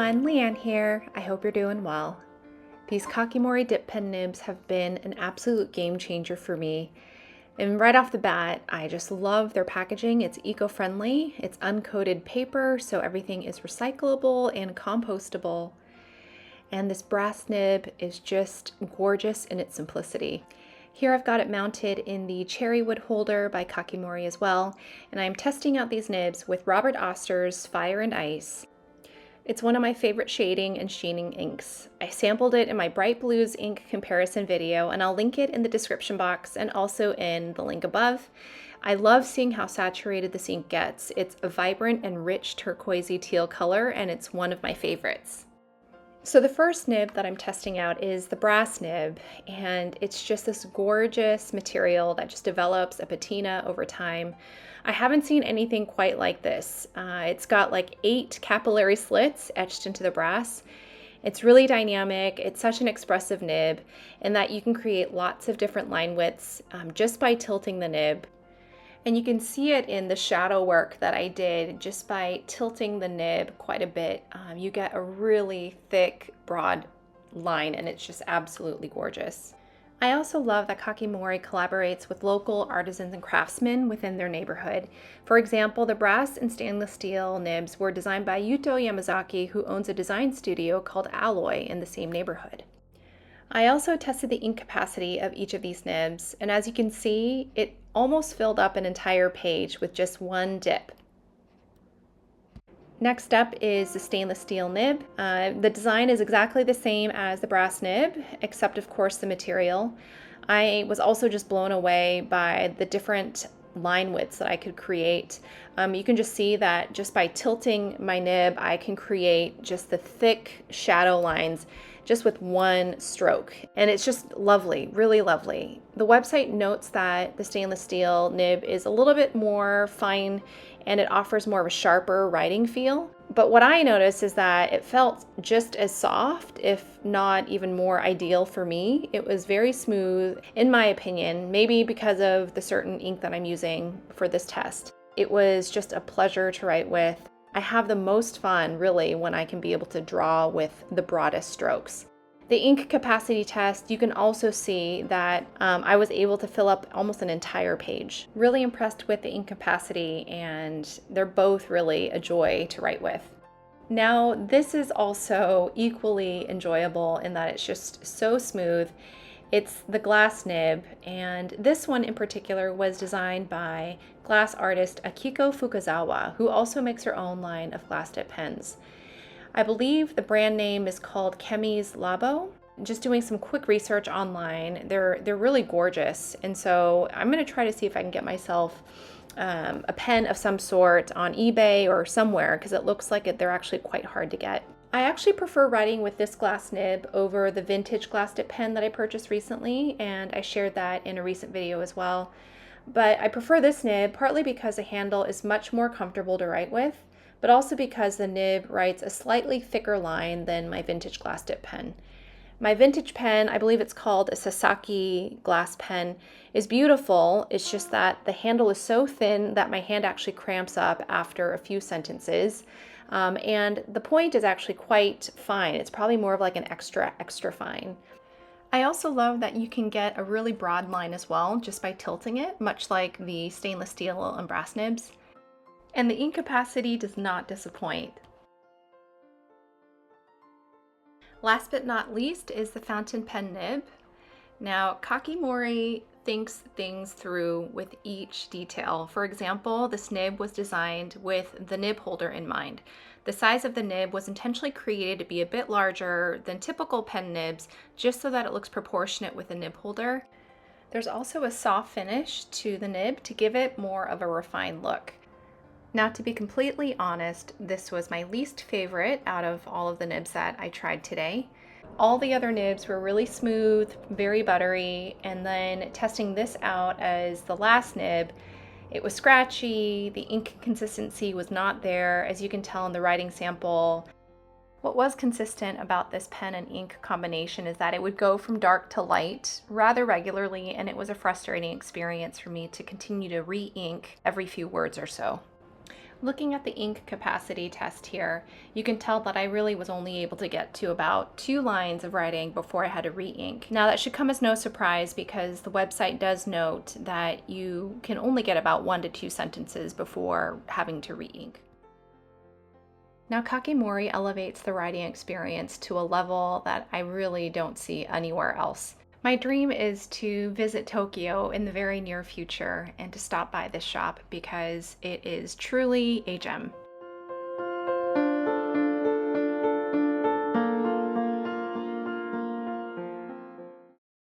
everyone, Liane here. I hope you're doing well. These Kakimori dip pen nibs have been an absolute game changer for me. And right off the bat, I just love their packaging. It's eco-friendly, it's uncoated paper, so everything is recyclable and compostable. And this brass nib is just gorgeous in its simplicity. Here I've got it mounted in the cherry wood holder by Kakimori as well, and I'm testing out these nibs with Robert Oster's Fire and Ice. It's one of my favorite shading and sheening inks. I sampled it in my Bright Blues ink comparison video, and I'll link it in the description box and also in the link above. I love seeing how saturated this ink gets. It's a vibrant and rich turquoisey teal color, and it's one of my favorites. So the first nib that I'm testing out is the brass nib, and it's just this gorgeous material that just develops a patina over time. I haven't seen anything quite like this. It's got like 8 capillary slits etched into the brass. It's really dynamic. It's such an expressive nib in that you can create lots of different line widths just by tilting the nib. And you can see it in the shadow work that I did just by tilting the nib quite a bit. You get a really thick, broad line, and it's just absolutely gorgeous. I also love that Kakimori collaborates with local artisans and craftsmen within their neighborhood. For example, the brass and stainless steel nibs were designed by Yuto Yamazaki, who owns a design studio called Alloy in the same neighborhood. I also tested the ink capacity of each of these nibs, and as you can see, it almost filled up an entire page with just one dip. Next up is the stainless steel nib. The design is exactly the same as the brass nib, except of course the material. I was also just blown away by the different line widths that I could create. You can just see that just by tilting my nib, I can create just the thick shadow lines just with one stroke. And it's just lovely, really lovely. The website notes that the stainless steel nib is a little bit more fine and it offers more of a sharper writing feel. But what I noticed is that it felt just as soft, if not even more ideal for me. It was very smooth, in my opinion, maybe because of the certain ink that I'm using for this test. It was just a pleasure to write with. I have the most fun, really, when I can be able to draw with the broadest strokes. The ink capacity test, you can also see that I was able to fill up almost an entire page. Really impressed with the ink capacity, and they're both really a joy to write with. Now, this is also equally enjoyable in that it's just so smooth. It's the glass nib, and this one in particular was designed by glass artist Akiko Fukazawa, who also makes her own line of glass dip pens. I believe the brand name is called Chemi's Labo. Just doing some quick research online, they're really gorgeous, and so I'm going to try to see if I can get myself a pen of some sort on eBay or somewhere, because it looks like they're actually quite hard to get. I actually prefer writing with this glass nib over the vintage glass dip pen that I purchased recently, and I shared that in a recent video as well. But I prefer this nib partly because the handle is much more comfortable to write with, but also because the nib writes a slightly thicker line than my vintage glass dip pen. My vintage pen, I believe it's called a Sasaki glass pen, is beautiful. It's just that the handle is so thin that my hand actually cramps up after a few sentences. And the point is actually quite fine. It's probably more of like an extra fine. I also love that you can get a really broad line as well just by tilting it, much like the stainless steel and brass nibs. And the ink capacity does not disappoint. Last but not least is the fountain pen nib. Now, Kakimori thinks things through with each detail. For example, this nib was designed with the nib holder in mind. The size of the nib was intentionally created to be a bit larger than typical pen nibs, just so that it looks proportionate with the nib holder. There's also a soft finish to the nib to give it more of a refined look. Now, to be completely honest, this was my least favorite out of all of the nibs that I tried today. All the other nibs were really smooth, very buttery, and then testing this out as the last nib, it was scratchy, the ink consistency was not there, as you can tell in the writing sample. What was consistent about this pen and ink combination is that it would go from dark to light rather regularly, and it was a frustrating experience for me to continue to re-ink every few words or so. Looking at the ink capacity test here, you can tell that I really was only able to get to about 2 lines of writing before I had to re-ink. Now that should come as no surprise because the website does note that you can only get about 1 to 2 sentences before having to re-ink. Now Kakimori elevates the writing experience to a level that I really don't see anywhere else. My dream is to visit Tokyo in the very near future and to stop by this shop because it is truly a gem.